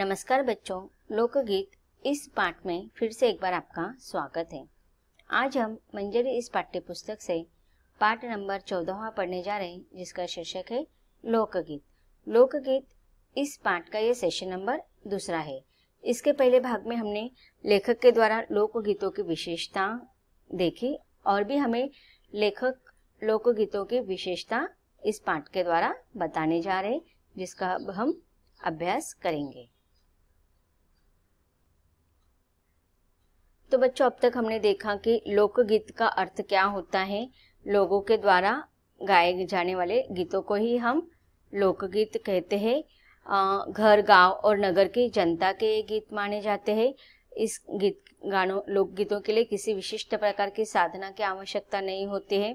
नमस्कार बच्चों, लोकगीत इस पाठ में फिर से एक बार आपका स्वागत है। आज हम मंजरी इस पाठ्य पुस्तक से पाठ नंबर 14वां पढ़ने जा रहे हैं, जिसका शीर्षक है लोकगीत। लोकगीत इस पाठ का ये सेशन नंबर 2 है। इसके पहले भाग में हमने लेखक के द्वारा लोकगीतों की विशेषता देखी और भी हमें लेखक लोकगीतों की विशेषता इस पाठ के द्वारा बताने जा रहे हैं, जिसका अब हम अभ्यास करेंगे। तो बच्चों, अब तक हमने देखा कि लोकगीत का अर्थ क्या होता है। लोगों के द्वारा गाए जाने वाले गीतों को ही हम लोकगीत कहते हैं। घर, गांव और नगर की जनता के ये गीत माने जाते हैं। इस लोकगीतों के लिए किसी विशिष्ट प्रकार की साधना की आवश्यकता नहीं होती है।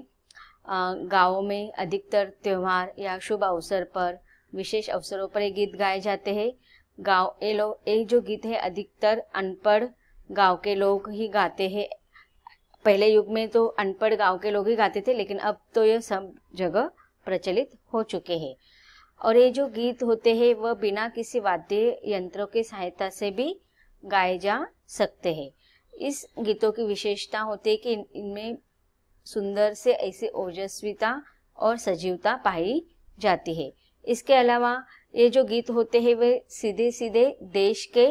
गाँवों में अधिकतर त्योहार या शुभ अवसर पर, विशेष अवसरों पर ये गीत गाए जाते हैं। ये जो गीत है अधिकतर अनपढ़ गांव के लोग ही गाते हैं। पहले युग में तो अनपढ़ गांव के लोग ही गाते थे, लेकिन अब तो ये सब जगह प्रचलित हो चुके हैं। और ये जो गीत होते हैं वह बिना किसी वाद्य यंत्रों की सहायता से भी गाए जा सकते हैं। इस गीतों की विशेषता होती है कि इनमें सुंदर से ऐसी ओजस्विता और सजीवता पाई जाती है। इसके अलावा ये जो गीत होते हैं वे सीधे सीधे देश के,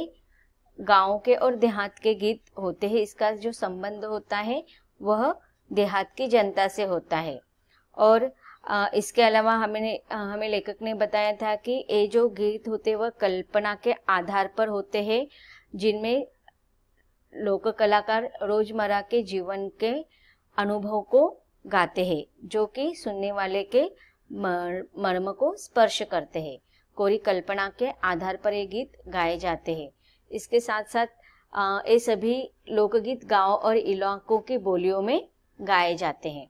गांव के और देहात के गीत होते हैं। इसका जो संबंध होता है वह देहात की जनता से होता है। और इसके अलावा हमें लेखक ने बताया था कि ये जो गीत होते हैं वह कल्पना के आधार पर होते हैं, जिनमें लोक कलाकार रोजमर्रा के जीवन के अनुभव को गाते हैं, जो कि सुनने वाले के मर्म को स्पर्श करते हैं। कोरी कल्पना के आधार पर ये गीत गाए जाते हैं। इसके साथ साथ ये सभी लोकगीत गांव और इलाकों की बोलियों में गाए जाते हैं।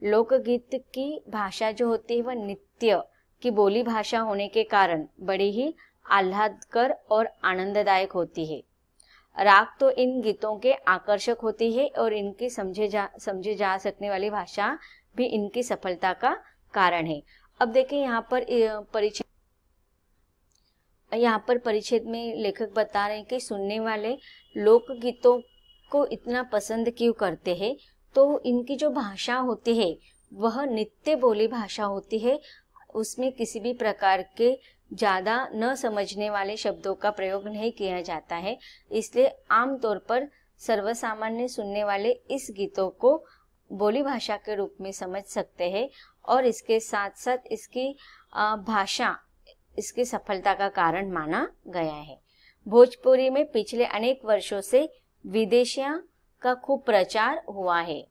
लोकगीत की भाषा जो होती है वह नित्य की बोली भाषा होने के कारण बड़ी ही आह्लादकर और आनंददायक होती है। राग तो इन गीतों के आकर्षक होती है और इनकी समझे जा सकने वाली भाषा भी इनकी सफलता का कारण है। अब देखिए यहाँ पर परिच्छेद में लेखक बता रहे हैं कि सुनने वाले लोकगीतों को इतना पसंद क्यों करते हैं। तो इनकी जो भाषा होती है वह नित्य बोली भाषा होती है। उसमें किसी भी प्रकार के ज़्यादा न समझने वाले शब्दों का प्रयोग नहीं किया जाता है। इसलिए आमतौर पर सर्वसामान्य सुनने वाले इस गीतों को बोली भाषा के रूप में समझ सकते हैं और इसके साथ साथ इसकी भाषा इसकी सफलता का कारण माना गया है। भोजपुरी में पिछले अनेक वर्षों से विदेशियां का खूब प्रचार हुआ है।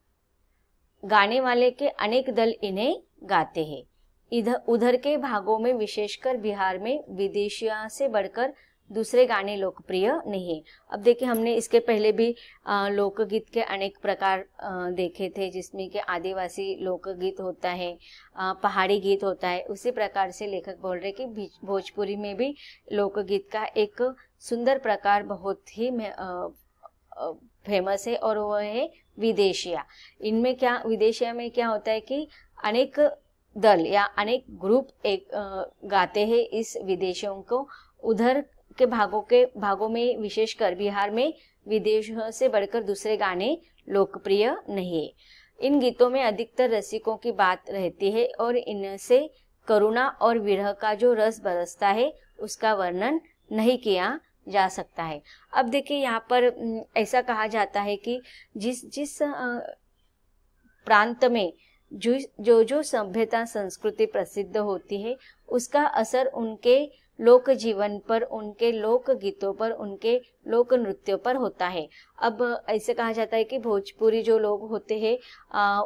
गाने वाले के अनेक दल इन्हें गाते हैं। उधर के भागों में, विशेषकर बिहार में, विदेशियां से बढ़कर दूसरे गाने लोकप्रिय नहीं है। अब देखिए, हमने इसके पहले भी लोकगीत के अनेक प्रकार देखे थे, जिसमें कि आदिवासी लोकगीत होता है, पहाड़ी गीत होता है। उसी प्रकार से लेखक बोल रहे कि भोजपुरी में भी लोकगीत का एक सुंदर प्रकार बहुत ही फेमस है और वह है विदेशिया। विदेशिया में क्या होता है कि अनेक दल या अनेक ग्रुप गाते हैं इस विदेशियों को। उधर के भागों में, विशेषकर बिहार में, विदेशों से बढ़कर दूसरे गाने लोकप्रिय नहीं है। इन गीतों में अधिकतर रसिकों की बात रहती है और इनसे करुणा और विरह का जो रस बरसता है उसका वर्णन नहीं किया जा सकता है। अब देखिए, यहाँ पर ऐसा कहा जाता है कि जिस प्रांत में जो सभ्यता संस्कृति प्रसिद्ध होती है उसका असर उनके लोक जीवन पर, उनके लोक गीतों पर, उनके लोक नृत्यों पर होता है। अब ऐसे कहा जाता है कि भोजपुरी जो लोग होते हैं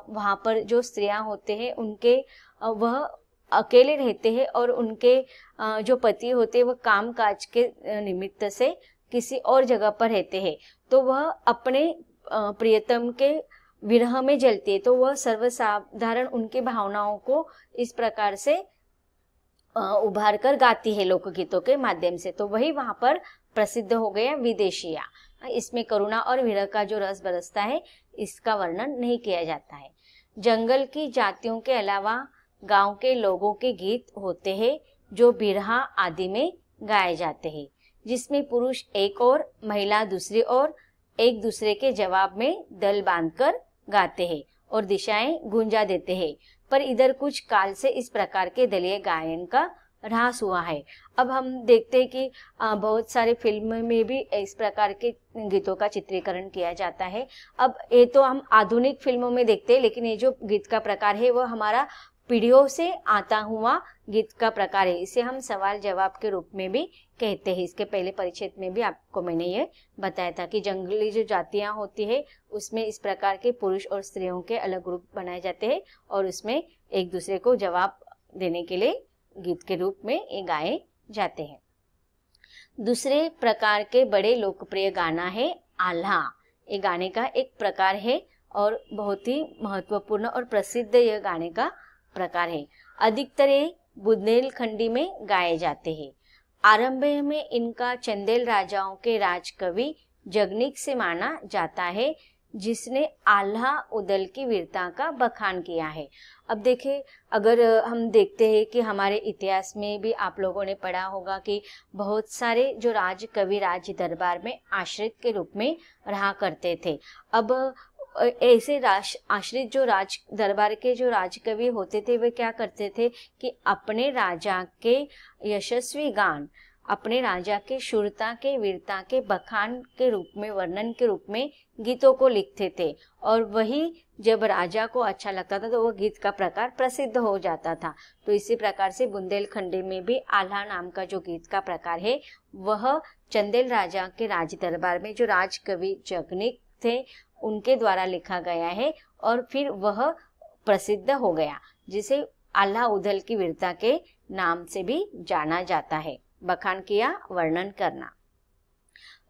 वहाँ पर जो स्त्रियां होते हैं उनके वह अकेले रहते हैं और उनके जो पति होते हैं वह काम काज के निमित्त से किसी और जगह पर रहते हैं। तो वह अपने प्रियतम के विरह में जलती है। तो वह सर्वसाधारण उनकी भावनाओं को इस प्रकार से उभार कर गाती है लोकगीतों के माध्यम से। तो वही वहां पर प्रसिद्ध हो गया विदेशिया। इसमें करुणा और विरह का जो रस बरसता है इसका वर्णन नहीं किया जाता है। जंगल की जातियों के अलावा गांव के लोगों के गीत होते हैं जो बिरहा आदि में गाए जाते हैं। जिसमें पुरुष एक ओर, महिला दूसरी ओर एक दूसरे के जवाब में दल बांधकर गाते हैं और दिशाएं गूंजा देते हैं। पर इधर कुछ काल से इस प्रकार के दलीय गायन का ह्रास हुआ है। अब हम देखते हैं कि बहुत सारे फिल्म में भी इस प्रकार के गीतों का चित्रीकरण किया जाता है। अब ये तो हम आधुनिक फिल्मों में देखते हैं, लेकिन ये जो गीत का प्रकार है वह हमारा पीढ़ियों से आता हुआ गीत का प्रकार है। इसे हम सवाल जवाब के रूप में भी कहते हैं। इसके पहले परिच्छेद में भी आपको मैंने ये बताया था कि जंगली जो जातियां होती है उसमें इस प्रकार के पुरुष और स्त्रियों के अलग ग्रुप बनाए जाते हैं और उसमें एक दूसरे को जवाब देने के लिए गीत के रूप में ये गाए जाते हैं। दूसरे प्रकार के बड़े लोकप्रिय गाना है आल्हा। ये गाने का एक प्रकार है और बहुत ही महत्वपूर्ण और प्रसिद्ध यह गाने का प्रकार है। अधिकतर ये बुंदेलखंडी में गाए जाते हैं। आरंभ में इनका चंदेल राजाओं के राजकवि जगनिक से माना जाता है, जिसने आल्हा उदल की वीरता का बखान किया है। अब देखें, अगर हम देखते हैं कि हमारे इतिहास में भी आप लोगों ने पढ़ा होगा कि बहुत सारे जो राजकवि राज दरबार में आश्रित के रूप में रहा करते थे। अब ऐसे आश्रित जो राज दरबार के जो राजकवि होते थे वे क्या करते थे कि अपने राजा के यशस्वी गान, अपने राजा के शूरता के वीरता के बखान के रूप में, वर्णन के रूप में गीतों को लिखते थे और वही जब राजा को अच्छा लगता था तो वह गीत का प्रकार प्रसिद्ध हो जाता था। तो इसी प्रकार से बुंदेलखंडी में भी आल्हा नाम का जो गीत का प्रकार है वह चंदेल राजा के राज दरबार में जो राजकवि जगनिक थे उनके द्वारा लिखा गया है और फिर वह प्रसिद्ध हो गया, जिसे आल्हा उदल की वीरता के नाम से भी जाना जाता है। बखान किया, वर्णन करना।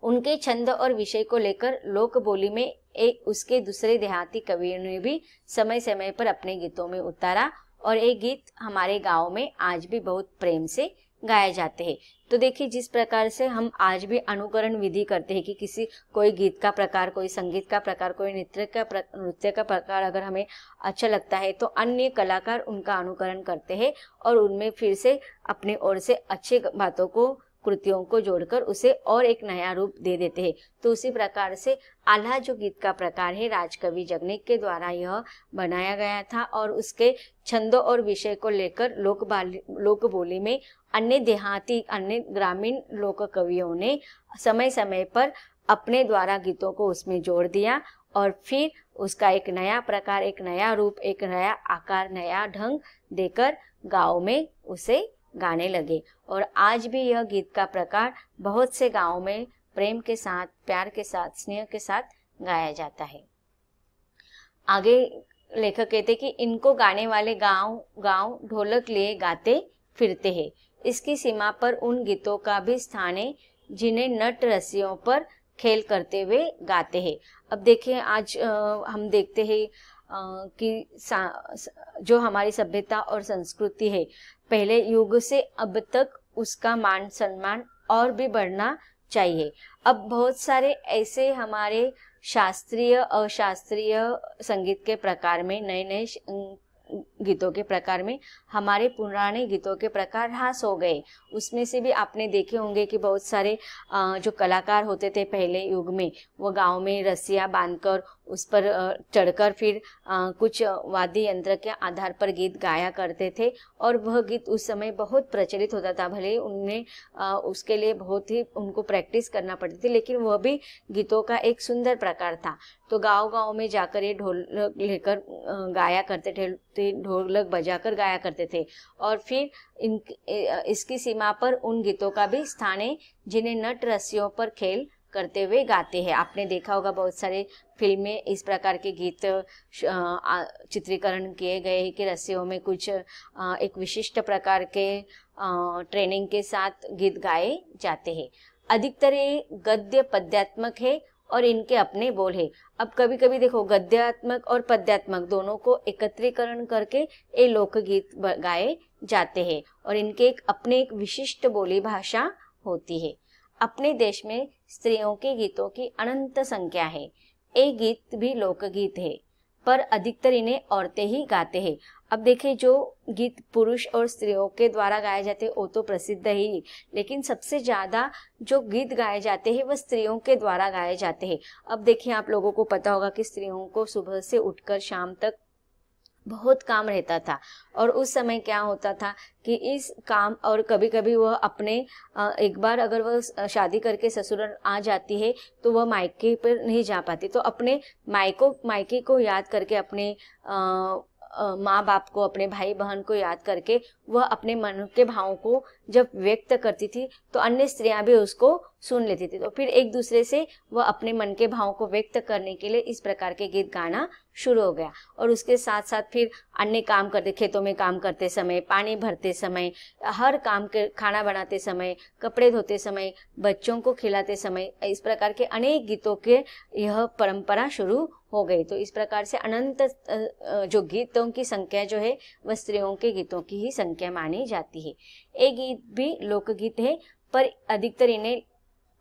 उनके छंद और विषय को लेकर लोक बोली में एक उसके दूसरे देहाती कवियों ने भी समय समय पर अपने गीतों में उतारा और ये गीत हमारे गांव में आज भी बहुत प्रेम से गाए जाते हैं। तो देखिए, जिस प्रकार से हम आज भी अनुकरण विधि करते हैं कि किसी कोई गीत का प्रकार, कोई संगीत का प्रकार, कोई नृत्य का प्रकार अगर हमें अच्छा लगता है तो अन्य कलाकार उनका अनुकरण करते हैं और उनमें फिर से अपनी ओर से अच्छी बातों को, कृतियों को जोड़कर उसे और एक नया रूप दे देते हैं। तो उसी प्रकार से आल्हा जो गीत का प्रकार है राजकवि जगनिक के द्वारा यह बनाया गया था और उसके छंदों और विषय को लेकर लोक बोली में अन्य देहाती, अन्य ग्रामीण लोक कवियों ने समय समय पर अपने द्वारा गीतों को उसमें जोड़ दिया और फिर उसका एक नया प्रकार, एक नया रूप, एक नया आकार, नया ढंग देकर गाँव में उसे गाने लगे। और आज भी यह गीत का प्रकार बहुत से गाँव में प्रेम के साथ, प्यार के साथ, स्नेह के साथ गाया जाता है। आगे लेखक कहते कि इनको गाने वाले गाँव ढोलक लिए गाते फिरते हैं। इसकी सीमा पर उन गीतों का भी स्थान है जिन्हें नट रस्सियों पर खेल करते हुए गाते हैं। अब देखिए, आज हम देखते हैं कि जो हमारी सभ्यता और संस्कृति है, पहले युग से अब तक उसका मान सम्मान और भी बढ़ना चाहिए। अब बहुत सारे ऐसे हमारे शास्त्रीय, अशास्त्रीय संगीत के प्रकार में, नए नए गीतों के प्रकार में हमारे पुराने गीतों के प्रकार ह्रास हो गए। उसमें से भी आपने देखे होंगे कि बहुत सारे जो कलाकार होते थे पहले युग में, वो गांव में रस्सियां बांधकर उस पर चढ़कर फिर कुछ वाद्य यंत्र के आधार पर गीत गाया करते थे और वह गीत उस समय बहुत प्रचलित होता था। भले उनने उसके लिए बहुत ही उनको प्रैक्टिस करना पड़ती थी, लेकिन वह भी गीतों का एक सुंदर प्रकार था। तो गांव-गांव में जाकर ये ढोलक लेकर गाया करते थे, ढोलक बजाकर गाया करते थे और फिर इसकी सीमा पर उन गीतों का भी स्थान है जिन्हें नट रस्सियों पर खेल करते हुए गाते हैं। आपने देखा होगा बहुत सारे फिल्में इस प्रकार के गीत चित्रीकरण किए गए हैं कि रस्सियों में कुछ एक विशिष्ट प्रकार के ट्रेनिंग के साथ गीत गाए जाते हैं। अधिकतर ये गद्य पद्यात्मक है और इनके अपने बोल है। अब कभी कभी देखो, गद्यात्मक और पद्यात्मक दोनों को एकत्रीकरण करके ये लोकगीत गाए जाते हैं और इनके अपने एक विशिष्ट बोली भाषा होती है। अपने देश में स्त्रियों के गीतों की अनंत संख्या है। ये गीत भी लोकगीत है। पर अधिकतर इन्हें औरतें ही गाते हैं। अब देखिए, जो गीत पुरुष और स्त्रियों के द्वारा गाए जाते हैं वो तो प्रसिद्ध ही, लेकिन सबसे ज़्यादा जो गीत गाए जाते हैं वह स्त्रियों के द्वारा गाए जाते हैं। अब देखिए, आप लोगों को पता होगा कि स्त्रियों को सुबह से उठकर शाम तक बहुत काम रहता था, और उस समय क्या होता था कि इस काम, और कभी कभी वह अपने एक बार अगर वह शादी करके ससुराल आ जाती है तो वह मायके पर नहीं जा पाती, तो अपने मायके को याद करके, अपने माँ बाप को, अपने भाई बहन को याद करके वह अपने मन के भावों को जब व्यक्त करती थी तो अन्य स्त्रियां भी उसको सुन लेती थी। तो फिर एक दूसरे से वह अपने मन के भावों को व्यक्त करने के लिए इस प्रकार के गीत गाना शुरू हो गया। और उसके साथ साथ फिर अन्य काम करते, खेतों में काम करते समय, पानी भरते समय, हर काम के, खाना बनाते समय, कपड़े धोते समय, बच्चों को खिलाते समय, इस प्रकार के अनेक गीतों के यह परंपरा शुरू हो गई। तो इस प्रकार से अनंत जो गीतों की संख्या जो है वह स्त्रियों के गीतों की ही संख्या मानी जाती है। ये गीत भी लोकगीत है, पर अधिकतर इन्हें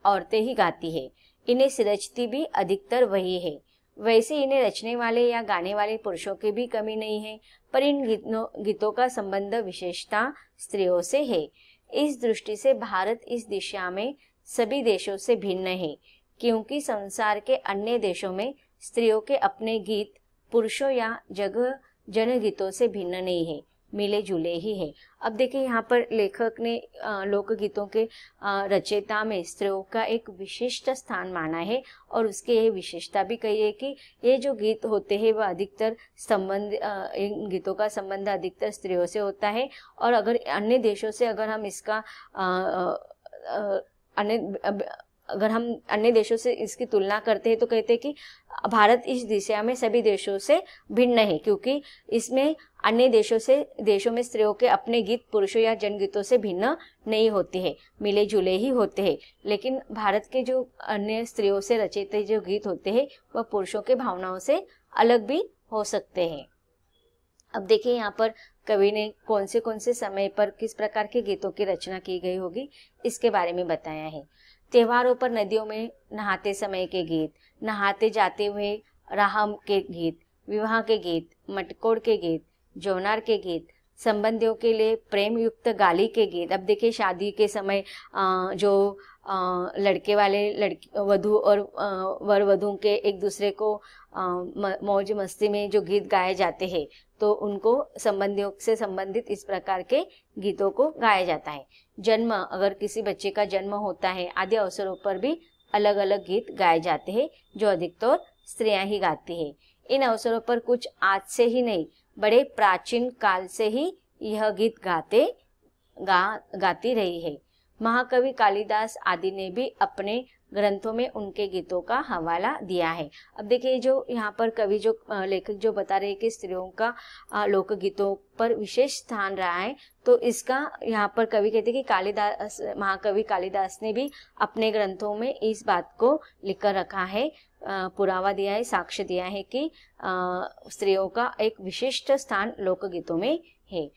औरतें ही गाती है। इन्हें रचती भी अधिकतर वही है। वैसे इन्हें रचने वाले या गाने वाले पुरुषों की भी कमी नहीं है, पर इन गीतों का संबंध विशेषता स्त्रियों से है। इस दृष्टि से भारत इस दिशा में सभी देशों से भिन्न है, क्योंकि संसार के अन्य देशों में स्त्रियों के अपने गीत पुरुषों या जनगीतों से भिन्न नहीं है, मिले जुले ही है। अब देखिए, यहाँ पर लेखक ने लोकगीतों के रचयिता में स्त्रियों का एक विशिष्ट स्थान माना है, और उसके ये विशेषता भी कही है कि ये जो गीत होते हैं वह अधिकतर इन गीतों का संबंध अधिकतर स्त्रियों से होता है। और अगर अन्य देशों से अगर हम इसका अगर हम अन्य देशों से इसकी तुलना करते हैं तो कहते हैं कि भारत इस दिशा में सभी देशों से भिन्न है, क्योंकि इसमें अन्य देशों में स्त्रियों के अपने गीत पुरुषों या जनगीतों से भिन्न नहीं होते हैं, मिले जुले ही होते हैं। लेकिन भारत के जो अन्य स्त्रियों से रचित जो गीत होते हैं वह पुरुषों के भावनाओं से अलग भी हो सकते हैं। अब देखिए, यहाँ पर कवि ने कौन से समय पर किस प्रकार के गीतों की रचना की गई होगी इसके बारे में बताया है। त्योहारों पर नदियों में नहाते समय के गीत, नहाते जाते हुए राह के गीत, विवाह के गीत, मटकोड़ के गीत, जौनार के गीत, संबंधियों के लिए प्रेम युक्त गाली के गीत। अब देखिए, शादी के समय जो लड़के वाले वधू और वर वधू के एक दूसरे को मौज मस्ती में जो गीत गाए जाते हैं, तो उनको संबंधियों से संबंधित इस प्रकार के गीतों को गाया जाता है। जन्म, अगर किसी बच्चे का जन्म होता है, आदि अवसरों पर भी अलग अलग गीत गाए जाते हैं, जो अधिकतर स्त्रियां ही गाती है। इन अवसरों पर कुछ आज से ही नहीं, बड़े प्राचीन काल से ही यह गीत गाती रही है। महाकवि कालिदास आदि ने भी अपने ग्रंथों में उनके गीतों का हवाला दिया है। अब देखिए, जो यहाँ पर कवि जो लेखक जो बता रहे हैं कि स्त्रियों का लोकगीतों पर विशेष स्थान रहा है, तो इसका यहाँ पर कवि कहते हैं कि महाकवि कालिदास ने भी अपने ग्रंथों में इस बात को लिखकर रखा है, पुरावा दिया है, साक्ष्य दिया है कि स्त्रियों का एक विशिष्ट स्थान लोकगीतों में है।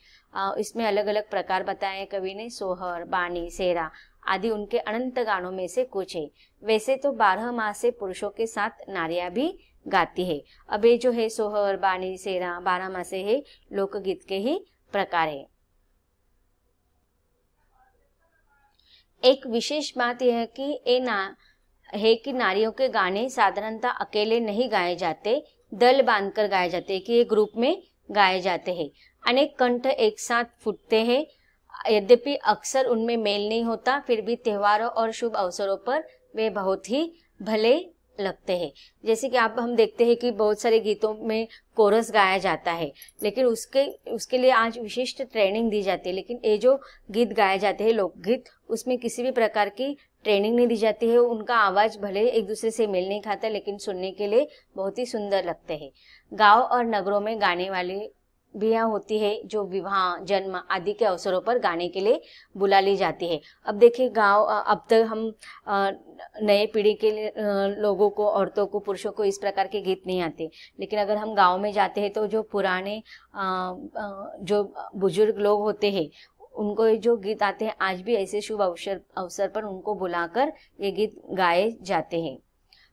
इसमें अलग अलग प्रकार बताए कवि ने, सोहर, बानी, सेहरा आदि उनके अनंत गानों में से कुछ है। वैसे तो 12 मास से पुरुषों के साथ नारियां भी गाती है। अब ये जो है सोहर, बानी, सेहरा 12 मास से है, लोकगीत के ही प्रकार है। एक विशेष बात यह है कि नारियों के गाने साधारणतः अकेले नहीं गाए जाते, दल बांधकर गाए जाते हैं, कि एक ग्रुप में गाए जाते हैं। अनेक कंठ एक साथ फूटते हैं, यद्यपि अक्सर उनमें मेल नहीं होता, फिर भी त्योहारों और शुभ अवसरों पर वे बहुत ही भले लगते हैं। जैसे कि हम देखते हैं कि बहुत सारे गीतों में कोरस गाया जाता है, लेकिन उसके लिए आज विशिष्ट ट्रेनिंग दी जाती है। लेकिन ये जो गीत गाए जाते हैं लोकगीत, उसमें किसी भी प्रकार की ट्रेनिंग नहीं दी जाती है। उनका आवाज भले एक दूसरे से मेल नहीं खाता, लेकिन सुनने के लिए बहुत ही सुंदर लगते हैं। गांव और नगरों में गाने वाले भी यहाँ होती है, जो विवाह, जन्म आदि के अवसरों पर गाने के लिए बुला ली जाती है। अब देखिए, अब तक हम नए पीढ़ी के लोगों को, औरतों को, पुरुषों को इस प्रकार के गीत नहीं आते, लेकिन अगर हम गांव में जाते हैं तो जो पुराने जो बुजुर्ग लोग होते हैं, उनको जो गीत आते हैं, आज भी ऐसे शुभ अवसर पर उनको बुलाकर ये गीत गाए जाते हैं।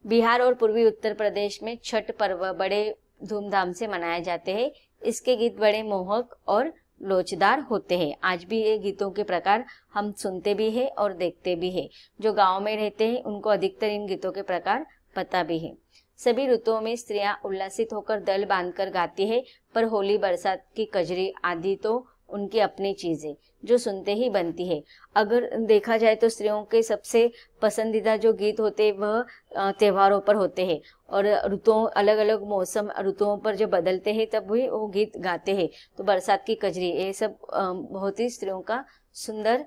बिहार और पूर्वी उत्तर प्रदेश में छठ पर्व बड़े धूमधाम से मनाए जाते हैं। इसके गीत बड़े मोहक और लोचदार होते हैं। आज भी ये गीतों के प्रकार हम सुनते भी हैं और देखते भी हैं। जो गांव में रहते हैं उनको अधिकतर इन गीतों के प्रकार पता भी है। सभी ऋतुओं में स्त्रियां उल्लासित होकर दल बांधकर गाती है, पर होली, बरसात की कजरी आदि तो उनकी अपनी चीज है जो सुनते ही बनती है। अगर देखा जाए तो स्त्रियों के सबसे पसंदीदा जो गीत होते हैं वह त्योहारों पर होते हैं, और ऋतुओं, अलग अलग मौसम ऋतुओं पर जब बदलते हैं तब भी वो गीत गाते हैं। तो बरसात की कजरी, ये सब बहुत ही स्त्रियों का सुंदर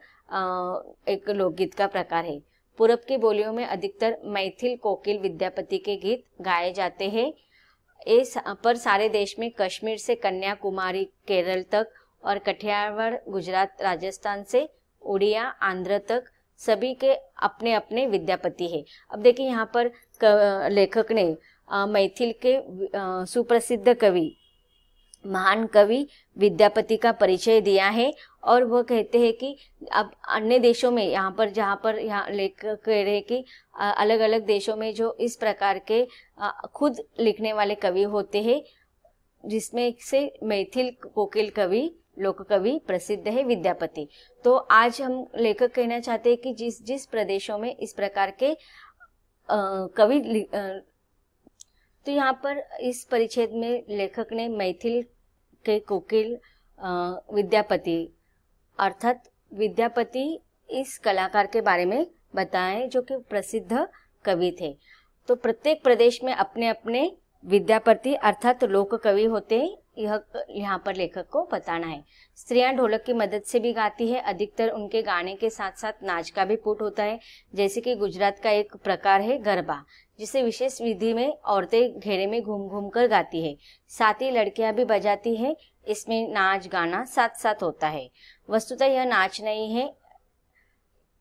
एक लोकगीत का प्रकार है। पूरब की बोलियों में अधिकतर मैथिल, कोकिल, विद्यापति के गीत गाए जाते हैं। पर सारे देश में कश्मीर से कन्याकुमारी, केरल तक और कठियावाड़, गुजरात, राजस्थान से उड़िया, आंध्र तक सभी के अपने अपने विद्यापति है। अब देखिए यहाँ पर लेखक ने मैथिल के सुप्रसिद्ध कवि, महान कवि विद्यापति का परिचय दिया है, और वह कहते हैं कि अब अन्य देशों में जहाँ पर लेखक कह रहे हैं कि अलग अलग देशों में जो इस प्रकार के खुद लिखने वाले कवि होते हैं, जिसमें से मैथिल कोकिल कवि, लोक कवि प्रसिद्ध है विद्यापति। तो आज हम लेखक कहना चाहते हैं कि जिस जिस प्रदेशों में इस प्रकार के कवि तो यहाँ पर इस परिच्छेद में लेखक ने मैथिल के कोकिल विद्यापति अर्थात विद्यापति इस कलाकार के बारे में बताएं जो कि प्रसिद्ध कवि थे। तो प्रत्येक प्रदेश में अपने अपने विद्यापति अर्थात लोक कवि होते हैं, यह यहाँ पर लेखक को बताना है। स्त्रियां ढोलक की मदद से भी गाती है। अधिकतर उनके गाने के साथ साथ नाच का भी पुट होता है। जैसे कि गुजरात का एक प्रकार है गरबा, जिसे विशेष विधि में औरतें घेरे में घूम घूम कर गाती है। साथ ही लड़कियां भी बजाती है। इसमें नाच गाना साथ साथ होता है। वस्तुतः यह नाच नहीं है,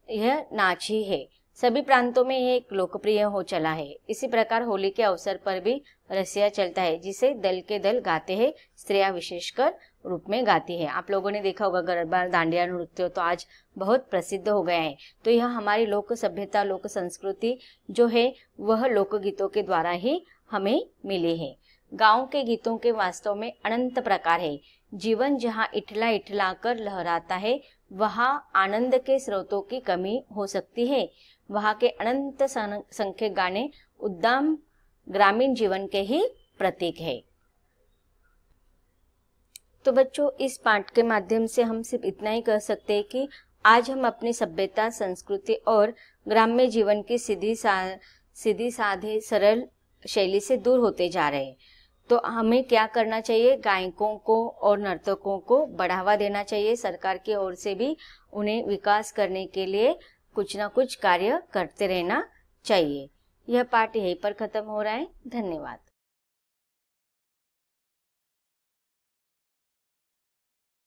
यह नाच ही है। सभी प्रांतों में यह एक लोकप्रिय हो चला है। इसी प्रकार होली के अवसर पर भी रसिया चलता है, जिसे दल के दल गाते हैं। स्त्रियां विशेषकर रूप में गाती है। आप लोगों ने देखा होगा गरबा, दांडिया नृत्य तो आज बहुत प्रसिद्ध हो गया है। तो यह हमारी लोक सभ्यता, लोक संस्कृति जो है वह लोकगीतों के द्वारा ही हमें मिली है। गाँव के गीतों के वास्तव में अनंत प्रकार है। जीवन जहाँ इठला इठला कर लहराता है, वहाँ आनंद के स्रोतों की कमी हो सकती है। वहाँ के अनंत संख्यक गाने उद्दाम ग्रामीण जीवन के ही प्रतीक है। तो बच्चों, इस पाठ के माध्यम से हम सिर्फ इतना ही कह सकते हैं कि आज हम अपनी सभ्यता, संस्कृति और ग्राम्य जीवन की सीधी साधे सरल शैली से दूर होते जा रहे हैं। तो हमें क्या करना चाहिए? गायकों को और नर्तकों को बढ़ावा देना चाहिए। सरकार की ओर से भी उन्हें विकास करने के लिए कुछ ना कुछ कार्य करते रहना चाहिए। यह पाठ यहीं पर खत्म हो रहा है। धन्यवाद।